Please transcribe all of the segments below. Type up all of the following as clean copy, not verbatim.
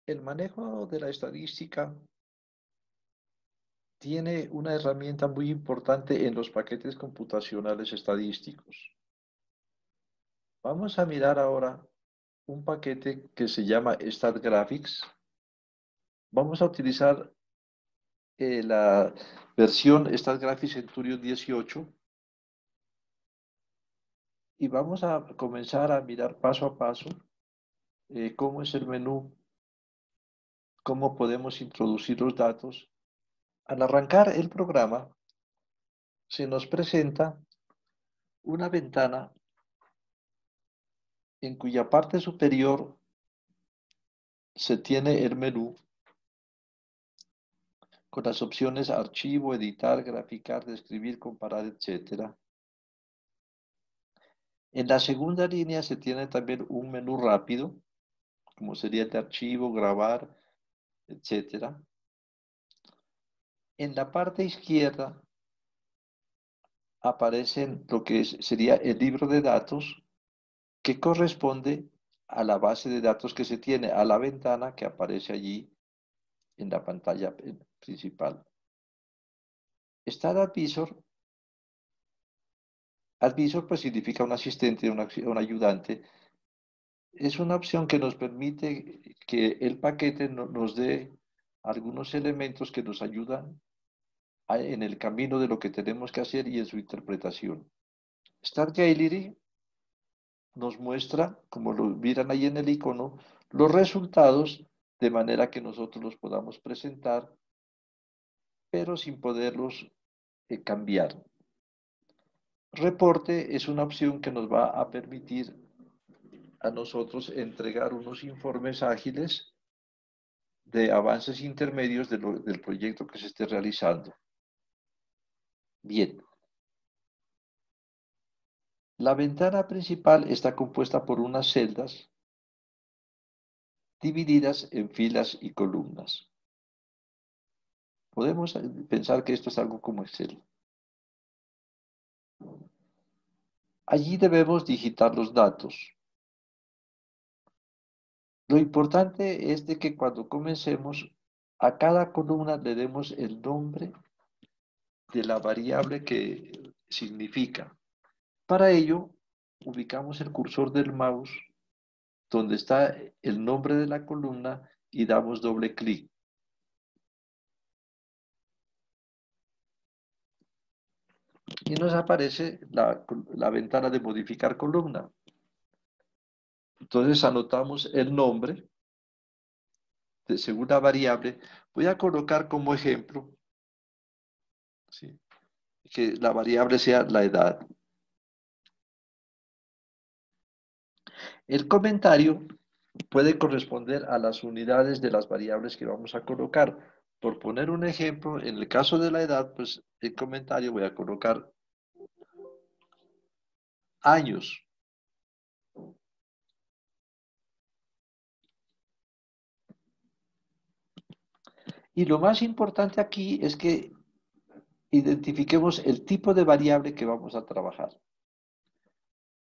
El manejo de la estadística tiene una herramienta muy importante en los paquetes computacionales estadísticos. Vamos a mirar ahora un paquete que se llama StatGraphics. Vamos a utilizar la versión StatGraphics Centurion 18 y vamos a comenzar a mirar paso a paso cómo es el menú, cómo podemos introducir los datos. Al arrancar el programa, se nos presenta una ventana en cuya parte superior se tiene el menú con las opciones archivo, editar, graficar, describir, comparar, etc. En la segunda línea se tiene también un menú rápido, como sería el de archivo, grabar, etc. En la parte izquierda aparecen lo que sería el libro de datos que corresponde a la base de datos que se tiene, a la ventana que aparece allí en la pantalla principal. Está el advisor. Advisor pues significa un asistente, un ayudante. Es una opción que nos permite que el paquete nos dé algunos elementos que nos ayudan en el camino de lo que tenemos que hacer y en su interpretación. Start Gallery nos muestra, como lo miran ahí en el icono, los resultados de manera que nosotros los podamos presentar, pero sin poderlos cambiar. Reporte es una opción que nos va a permitir a nosotros entregar unos informes ágiles de avances intermedios del proyecto que se esté realizando. Bien, la ventana principal está compuesta por unas celdas divididas en filas y columnas. Podemos pensar que esto es algo como Excel. Allí debemos digitar los datos. Lo importante es de que cuando comencemos, a cada columna le demos el nombre de la variable que significa. Para ello, ubicamos el cursor del mouse donde está el nombre de la columna y damos doble clic. Y nos aparece la ventana de modificar columna. Entonces anotamos el nombre de segunda variable. Voy a colocar como ejemplo, ¿sí?, que la variable sea la edad. El comentario puede corresponder a las unidades de las variables que vamos a colocar. Por poner un ejemplo, en el caso de la edad, pues el comentario voy a colocar años. Y lo más importante aquí es que identifiquemos el tipo de variable que vamos a trabajar.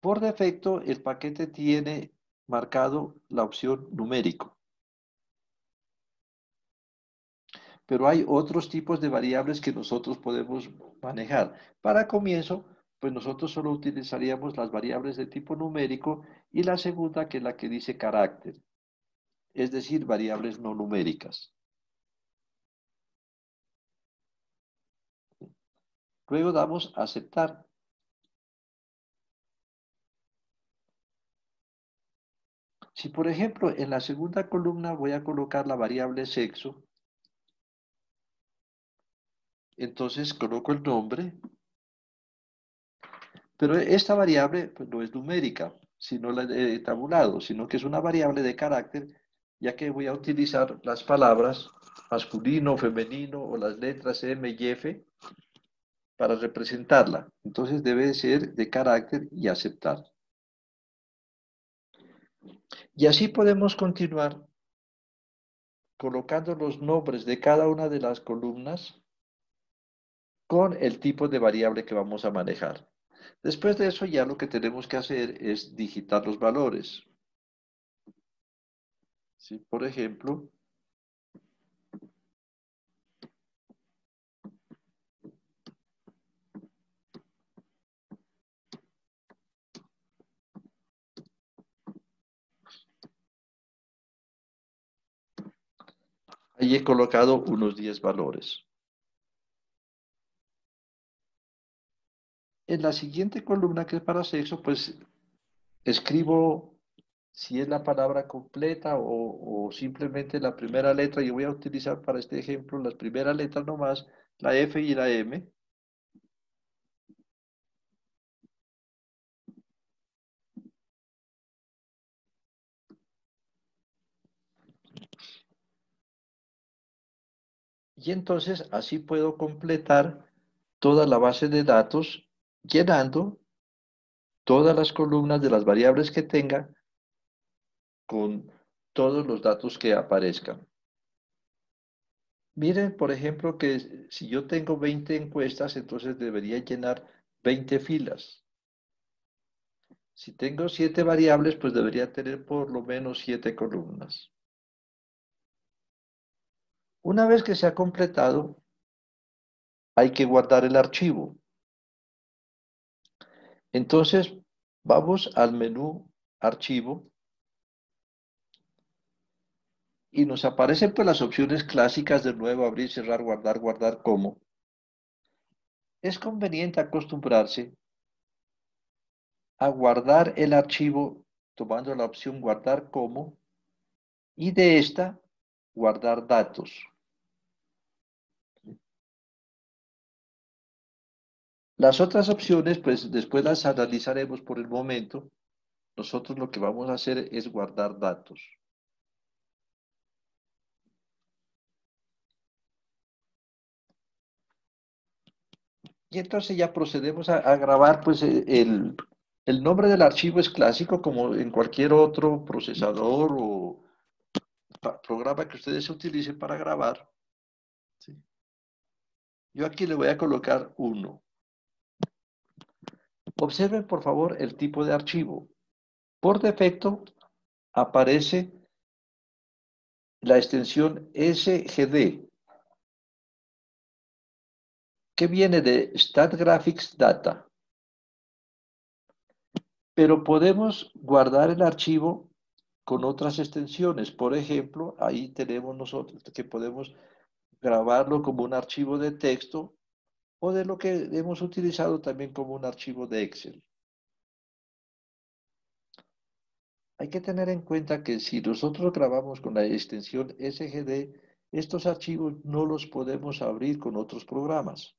Por defecto, el paquete tiene marcado la opción numérico. Pero hay otros tipos de variables que nosotros podemos manejar. Para comienzo, pues nosotros solo utilizaríamos las variables de tipo numérico y la segunda, que es la que dice carácter, es decir, variables no numéricas. Luego damos a aceptar. Si, por ejemplo, en la segunda columna voy a colocar la variable sexo, entonces coloco el nombre, pero esta variable pues, no es numérica, sino la de tabulado, sino que es una variable de carácter, ya que voy a utilizar las palabras masculino, femenino o las letras M y F para representarla. Entonces debe ser de carácter y aceptar. Y así podemos continuar colocando los nombres de cada una de las columnas con el tipo de variable que vamos a manejar. Después de eso ya lo que tenemos que hacer es digitar los valores. ¿sí? Por ejemplo, ahí he colocado unos 10 valores. En la siguiente columna, que es para sexo, pues escribo si es la palabra completa o simplemente la primera letra. Yo voy a utilizar para este ejemplo las primeras letras nomás, la F y la M. Y entonces así puedo completar toda la base de datos llenando todas las columnas de las variables que tenga con todos los datos que aparezcan. Miren, por ejemplo, que si yo tengo 20 encuestas, entonces debería llenar 20 filas. Si tengo 7 variables, pues debería tener por lo menos 7 columnas. Una vez que se ha completado, hay que guardar el archivo. Entonces, vamos al menú Archivo y nos aparecen pues las opciones clásicas de nuevo, abrir, cerrar, guardar, guardar como. Es conveniente acostumbrarse a guardar el archivo tomando la opción guardar como y de esta guardar datos. Las otras opciones pues después las analizaremos por el momento. Nosotros lo que vamos a hacer es guardar datos. Y entonces ya procedemos a grabar, pues el nombre del archivo es clásico como en cualquier otro procesador o programa que ustedes utilicen para grabar. ¿Sí? Yo aquí le voy a colocar 1. Observen por favor el tipo de archivo. Por defecto aparece la extensión SGD, que viene de Stat Graphics Data. Pero podemos guardar el archivo con otras extensiones. Por ejemplo, ahí tenemos nosotros que podemos grabarlo como un archivo de texto o de lo que hemos utilizado también como un archivo de Excel. Hay que tener en cuenta que si nosotros grabamos con la extensión SGD, estos archivos no los podemos abrir con otros programas.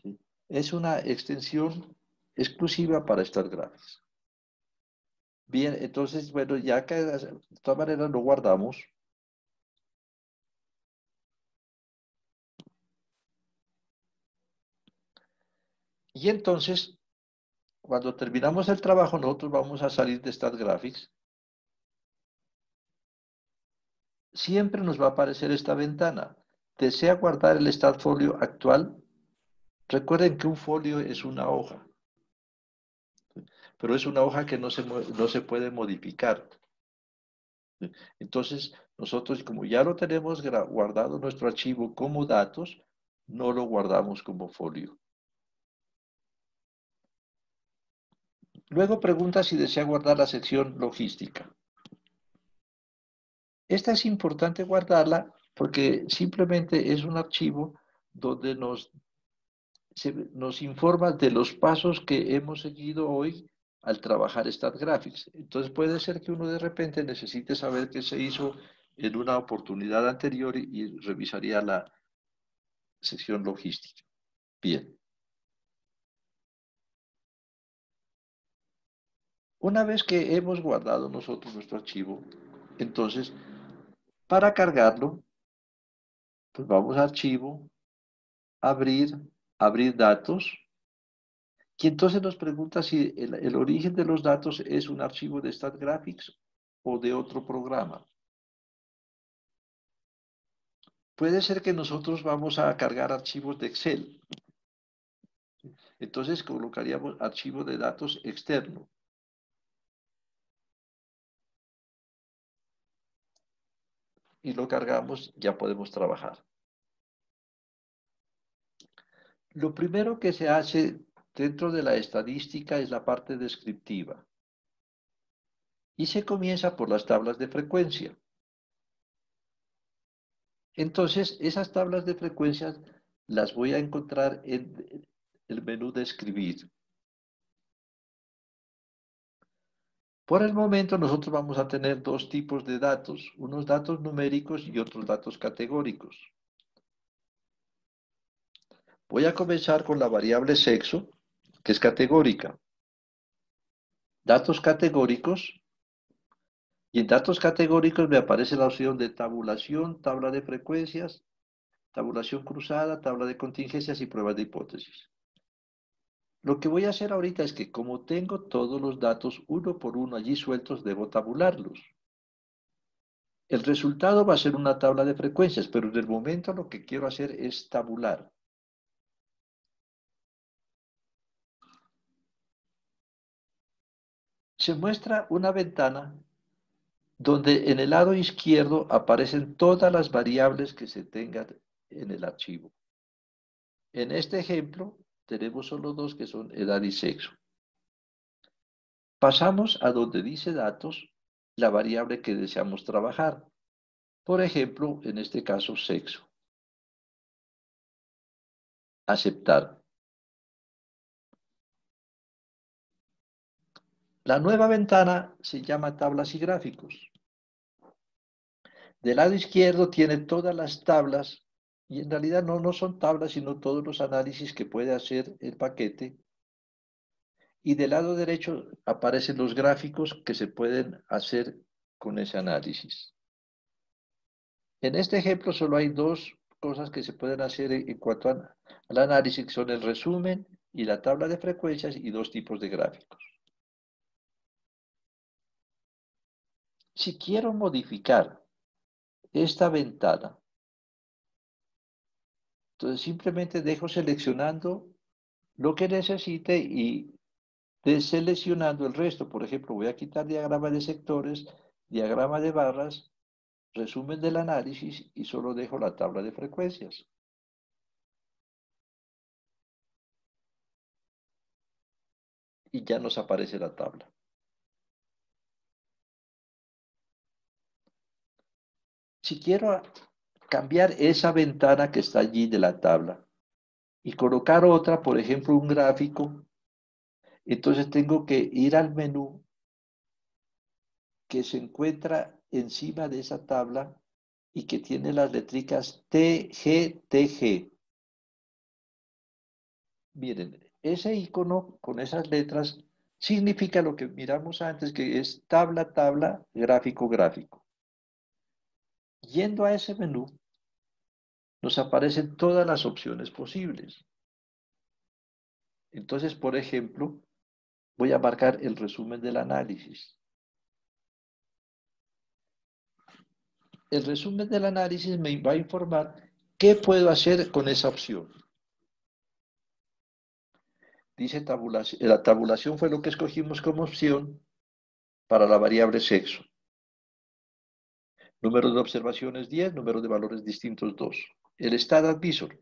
¿Sí? Es una extensión exclusiva para StatGraphics. Bien, entonces, bueno, ya que de todas maneras lo guardamos. Y entonces, cuando terminamos el trabajo, nosotros vamos a salir de StatGraphics. Siempre nos va a aparecer esta ventana. ¿Desea guardar el StatFolio actual? Recuerden que un folio es una hoja, pero es una hoja que no se puede modificar. Entonces, nosotros, como ya lo tenemos guardado nuestro archivo como datos, no lo guardamos como folio. Luego pregunta si desea guardar la sección logística. Esta es importante guardarla porque simplemente es un archivo donde nos informa de los pasos que hemos seguido hoy al trabajar StatGraphics. Entonces puede ser que uno de repente necesite saber qué se hizo en una oportunidad anterior y revisaría la sección logística. Bien. Una vez que hemos guardado nosotros nuestro archivo, entonces, para cargarlo, pues vamos a archivo, abrir, abrir datos, y entonces nos pregunta si el origen de los datos es un archivo de StatGraphics o de otro programa. Puede ser que nosotros vamos a cargar archivos de Excel. Entonces colocaríamos archivo de datos externo. y lo cargamos, ya podemos trabajar. Lo primero que se hace dentro de la estadística es la parte descriptiva. Y se comienza por las tablas de frecuencia. Entonces, esas tablas de frecuencias las voy a encontrar en el menú de escribir. Por el momento nosotros vamos a tener dos tipos de datos, unos datos numéricos y otros datos categóricos. Voy a comenzar con la variable sexo, que es categórica. Datos categóricos, y en datos categóricos me aparece la opción de tabulación, tabla de frecuencias, tabulación cruzada, tabla de contingencias y pruebas de hipótesis. Lo que voy a hacer ahorita es que como tengo todos los datos uno por uno allí sueltos, debo tabularlos. El resultado va a ser una tabla de frecuencias, pero en el momento lo que quiero hacer es tabular. Se muestra una ventana donde en el lado izquierdo aparecen todas las variables que se tengan en el archivo. En este ejemplo tenemos solo dos que son edad y sexo. Pasamos a donde dice datos, la variable que deseamos trabajar. Por ejemplo, en este caso, sexo. Aceptar. La nueva ventana se llama tablas y gráficos. Del lado izquierdo tiene todas las tablas y en realidad no son tablas, sino todos los análisis que puede hacer el paquete. Y del lado derecho aparecen los gráficos que se pueden hacer con ese análisis. En este ejemplo solo hay dos cosas que se pueden hacer en cuanto al análisis, que son el resumen y la tabla de frecuencias y dos tipos de gráficos. Si quiero modificar esta ventana, entonces simplemente dejo seleccionando lo que necesite y deseleccionando el resto. Por ejemplo, voy a quitar diagrama de sectores, diagrama de barras, resumen del análisis y solo dejo la tabla de frecuencias. Y ya nos aparece la tabla. Si quiero cambiar esa ventana que está allí de la tabla y colocar otra, por ejemplo, un gráfico, entonces tengo que ir al menú que se encuentra encima de esa tabla y que tiene las letricas TGTG. Miren, ese icono con esas letras significa lo que miramos antes, que es tabla, tabla, gráfico, gráfico. Yendo a ese menú, nos aparecen todas las opciones posibles. Entonces, por ejemplo, voy a marcar el resumen del análisis. El resumen del análisis me va a informar qué puedo hacer con esa opción. Dice tabulación. La tabulación fue lo que escogimos como opción para la variable sexo. Número de observaciones 10, número de valores distintos 2. El Stat Advisor.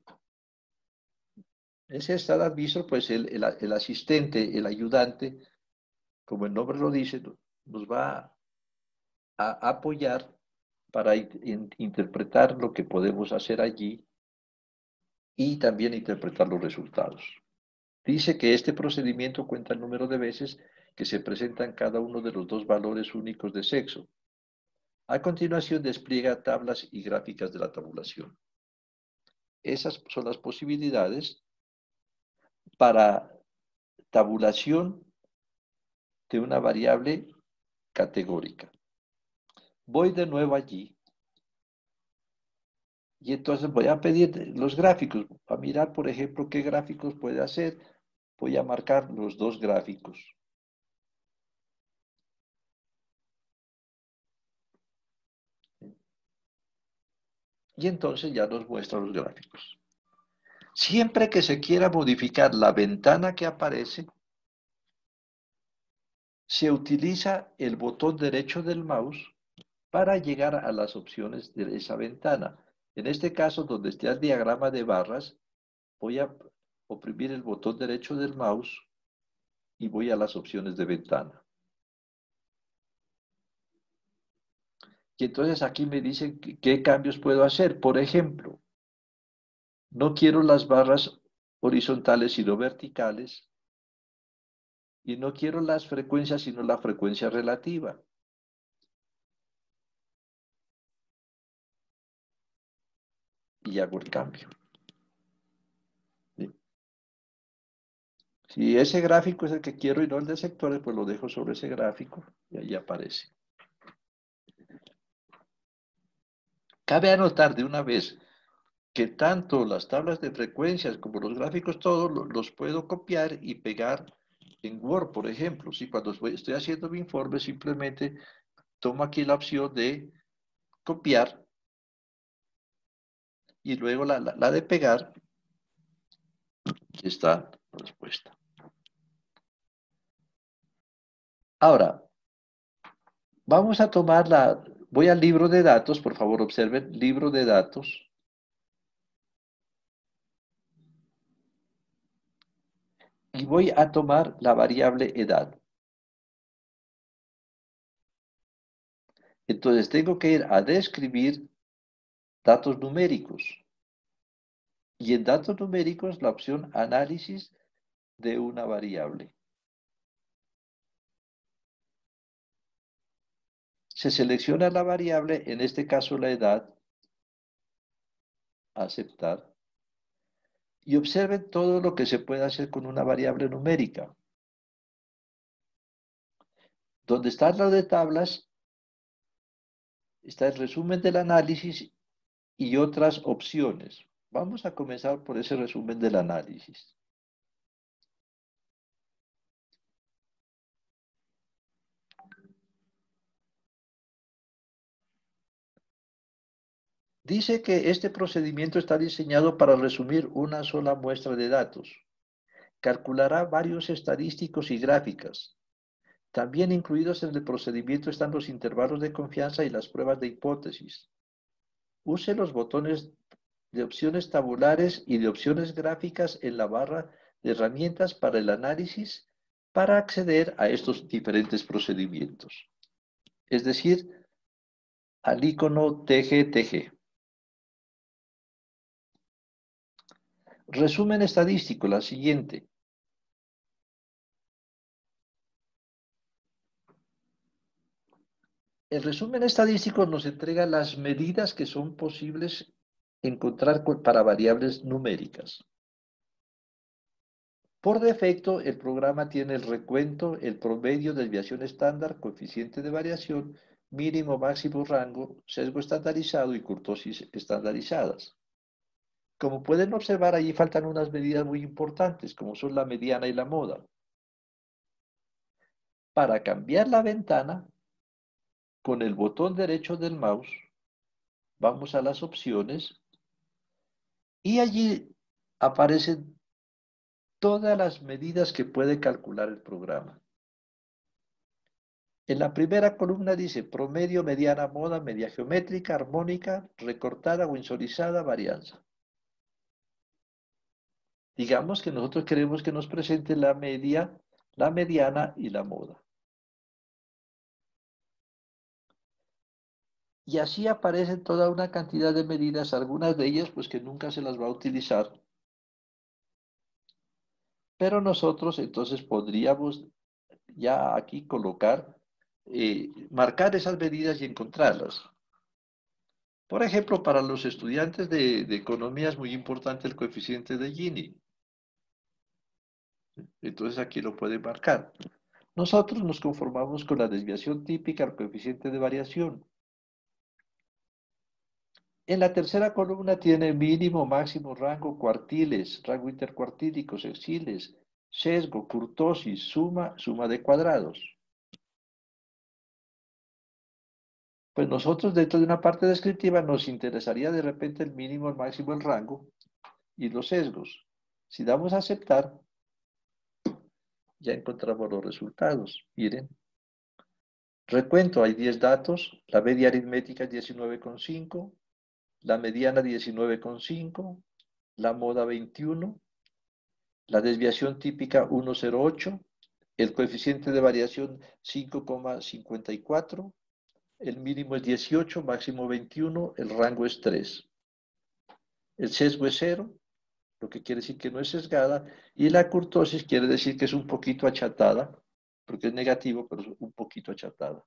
Ese Stat Advisor, pues el asistente, el ayudante, como el nombre lo dice, nos va a apoyar para interpretar lo que podemos hacer allí y también interpretar los resultados. Dice que este procedimiento cuenta el número de veces que se presentan cada uno de los dos valores únicos de sexo. A continuación despliega tablas y gráficas de la tabulación. Esas son las posibilidades para tabulación de una variable categórica. Voy de nuevo allí y entonces voy a pedir los gráficos, a mirar, por ejemplo, qué gráficos puede hacer. Voy a marcar los dos gráficos. Y entonces ya nos muestra los gráficos. Siempre que se quiera modificar la ventana que aparece, se utiliza el botón derecho del mouse para llegar a las opciones de esa ventana. En este caso, donde esté el diagrama de barras, voy a oprimir el botón derecho del mouse y voy a las opciones de ventana. Y entonces aquí me dicen qué cambios puedo hacer. Por ejemplo, no quiero las barras horizontales sino verticales y no quiero las frecuencias sino la frecuencia relativa. Y hago el cambio. ¿Sí? Si ese gráfico es el que quiero y no el de sectores, pues lo dejo sobre ese gráfico y ahí aparece. Cabe anotar de una vez que tanto las tablas de frecuencias como los gráficos, todos los puedo copiar y pegar en Word, por ejemplo. Si cuando estoy haciendo mi informe, simplemente tomo aquí la opción de copiar y luego la de pegar, está la respuesta. Ahora, vamos a tomar voy al libro de datos, por favor observen, libro de datos. Y voy a tomar la variable edad. Entonces tengo que ir a describir datos numéricos. Y en datos numéricos la opción análisis de una variable. Se selecciona la variable, en este caso la edad, aceptar. Y observen todo lo que se puede hacer con una variable numérica. Donde está lo de tablas, está el resumen del análisis y otras opciones. Vamos a comenzar por ese resumen del análisis. Dice que este procedimiento está diseñado para resumir una sola muestra de datos. Calculará varios estadísticos y gráficas. También incluidos en el procedimiento están los intervalos de confianza y las pruebas de hipótesis. Use los botones de opciones tabulares y de opciones gráficas en la barra de herramientas para el análisis para acceder a estos diferentes procedimientos. Es decir, al icono TGTG. Resumen estadístico, la siguiente. El resumen estadístico nos entrega las medidas que son posibles encontrar para variables numéricas. Por defecto, el programa tiene el recuento, el promedio, desviación estándar, coeficiente de variación, mínimo, máximo rango, sesgo estandarizado y kurtosis estandarizadas. Como pueden observar, allí faltan unas medidas muy importantes, como son la mediana y la moda. Para cambiar la ventana, con el botón derecho del mouse, vamos a las opciones y allí aparecen todas las medidas que puede calcular el programa. En la primera columna dice promedio, mediana, moda, media geométrica, armónica, recortada o insorizada, varianza. Digamos que nosotros queremos que nos presente la media, la mediana y la moda. Y así aparecen toda una cantidad de medidas, algunas de ellas pues que nunca se las va a utilizar. Pero nosotros entonces podríamos ya aquí colocar, marcar esas medidas y encontrarlas. Por ejemplo, para los estudiantes de economía es muy importante el coeficiente de Gini. Entonces aquí lo pueden marcar. Nosotros nos conformamos con la desviación típica, el coeficiente de variación. En la tercera columna tiene mínimo, máximo, rango, cuartiles, rango intercuartílico, sextiles, sesgo, kurtosis, suma, suma de cuadrados. Pues nosotros dentro de una parte descriptiva nos interesaría de repente el mínimo, el máximo, el rango y los sesgos. Si damos a aceptar, ya encontramos los resultados. Miren, Recuento, hay 10 datos, la media aritmética es 19,5, la mediana 19,5, la moda 21, la desviación típica 1,08, el coeficiente de variación 5,54, el mínimo es 18, máximo 21, el rango es 3. El sesgo es 0, lo que quiere decir que no es sesgada, y la curtosis quiere decir que es un poquito achatada, porque es negativo, pero es un poquito achatada.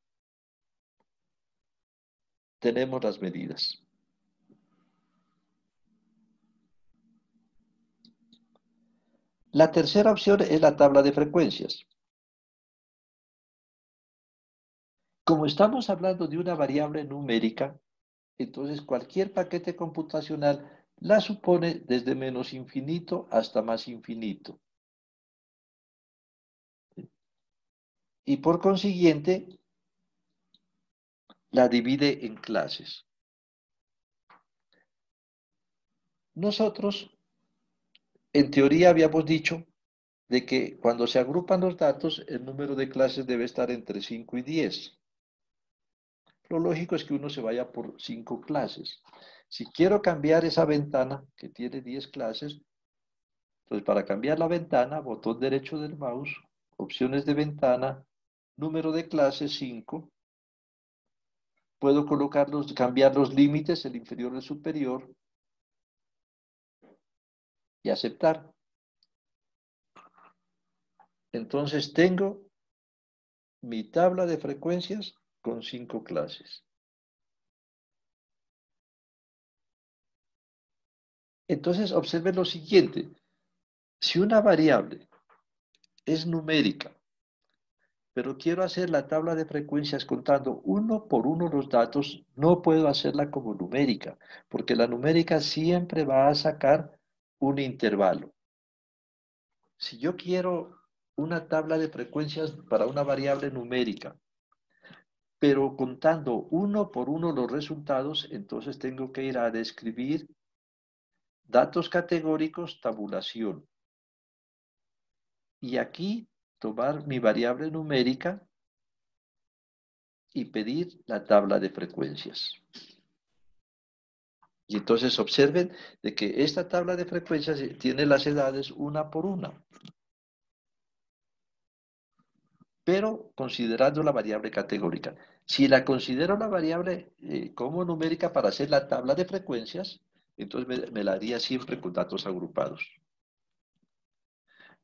Tenemos las medidas. La tercera opción es la tabla de frecuencias. Como estamos hablando de una variable numérica, entonces cualquier paquete computacional la supone desde menos infinito hasta más infinito. Y por consiguiente, la divide en clases. Nosotros, en teoría, habíamos dicho de que cuando se agrupan los datos, el número de clases debe estar entre 5 y 10. Lo lógico es que uno se vaya por 5 clases. Si quiero cambiar esa ventana que tiene 10 clases, entonces para cambiar la ventana, botón derecho del mouse, opciones de ventana, número de clases 5. Puedo cambiar los límites, el inferior y el superior, y aceptar. Entonces tengo mi tabla de frecuencias con 5 clases. Entonces observen lo siguiente. Si una variable es numérica, pero quiero hacer la tabla de frecuencias contando uno por uno los datos, no puedo hacerla como numérica, porque la numérica siempre va a sacar un intervalo. Si yo quiero una tabla de frecuencias para una variable numérica, pero contando uno por uno los resultados, entonces tengo que ir a describir datos categóricos, tabulación. Y aquí tomar mi variable numérica y pedir la tabla de frecuencias. Y entonces observen de que esta tabla de frecuencias tiene las edades una por una, pero considerando la variable categórica. Si la considero la variable como numérica para hacer la tabla de frecuencias, entonces me la haría siempre con datos agrupados.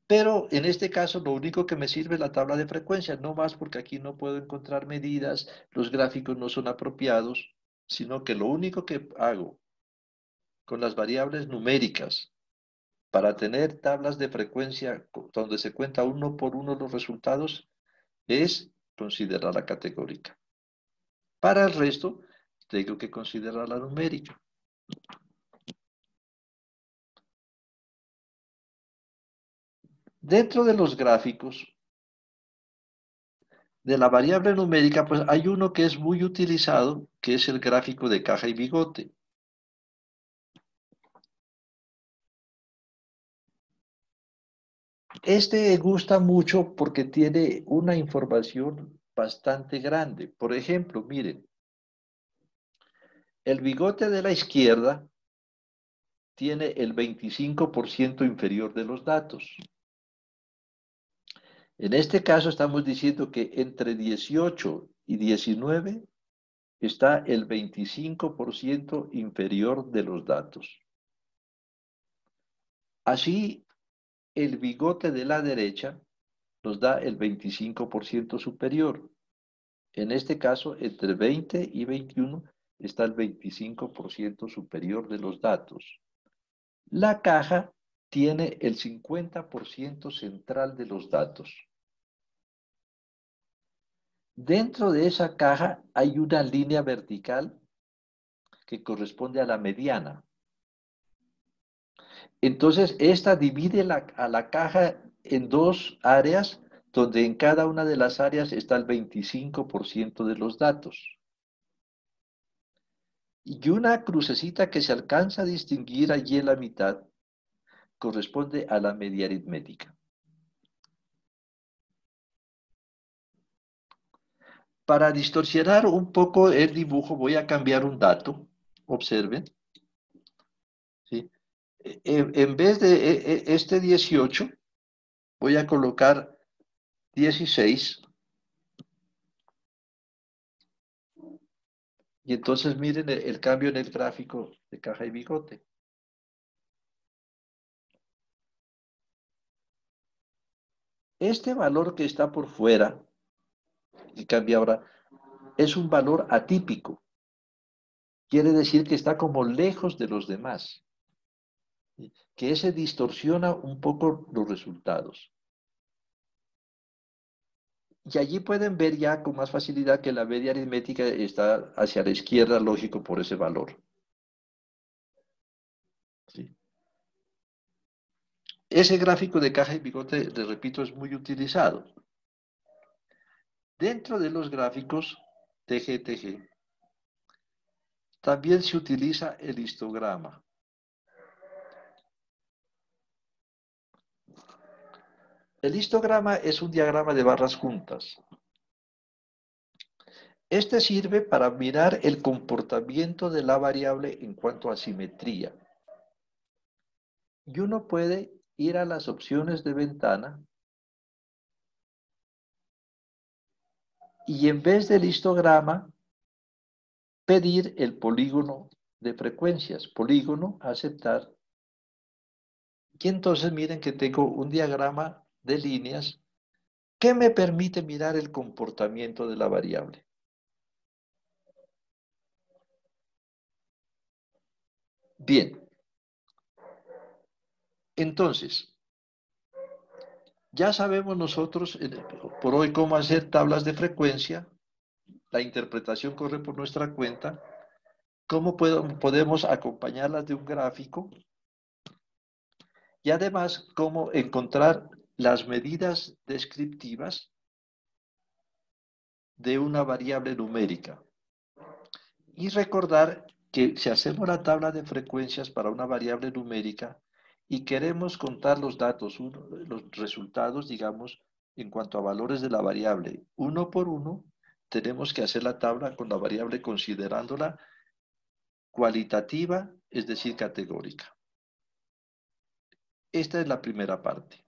Pero en este caso lo único que me sirve es la tabla de frecuencias, no más porque aquí no puedo encontrar medidas, los gráficos no son apropiados, sino que lo único que hago con las variables numéricas para tener tablas de frecuencia donde se cuenta uno por uno los resultados es considerar la categórica. Para el resto, tengo que considerar la numérica. Dentro de los gráficos de la variable numérica, pues hay uno que es muy utilizado, que es el gráfico de caja y bigote. Este gusta mucho porque tiene una información bastante grande. Por ejemplo, miren, el bigote de la izquierda tiene el 25% inferior de los datos. En este caso estamos diciendo que entre 18 y 19 está el 25% inferior de los datos. Así, el bigote de la derecha nos da el 25% superior. En este caso, entre 20 y 21 está el 25% superior de los datos. La caja tiene el 50% central de los datos. Dentro de esa caja hay una línea vertical que corresponde a la mediana. Entonces, esta divide a la caja en dos áreas, donde en cada una de las áreas está el 25% de los datos. Y una crucecita que se alcanza a distinguir allí en la mitad corresponde a la media aritmética. Para distorsionar un poco el dibujo voy a cambiar un dato. Observen. ¿Sí? En vez de este 18, voy a colocar 16. Y entonces miren el cambio en el gráfico de Caja y Bigote. Este valor que está por fuera, y cambia ahora, es un valor atípico. Quiere decir que está como lejos de los demás, ¿sí? Que ese distorsiona un poco los resultados. Y allí pueden ver ya con más facilidad que la media aritmética está hacia la izquierda, lógico, por ese valor. ¿Sí? Ese gráfico de Caja y Bigote, les repito, es muy utilizado. Dentro de los gráficos TGTG, también se utiliza el histograma. El histograma es un diagrama de barras juntas. Este sirve para mirar el comportamiento de la variable en cuanto a simetría. Y uno puede ir a las opciones de ventana y en vez del histograma, pedir el polígono de frecuencias. Polígono, aceptar. Y entonces miren que tengo un diagrama de líneas que me permite mirar el comportamiento de la variable. Bien. Entonces, ya sabemos nosotros por hoy cómo hacer tablas de frecuencia. La interpretación corre por nuestra cuenta. ¿Cómo podemos acompañarlas de un gráfico? Y además, cómo encontrar las medidas descriptivas de una variable numérica. Y recordar que si hacemos la tabla de frecuencias para una variable numérica y queremos contar los datos, los resultados, digamos, en cuanto a valores de la variable uno por uno, tenemos que hacer la tabla con la variable considerándola cualitativa, es decir, categórica. Esta es la primera parte.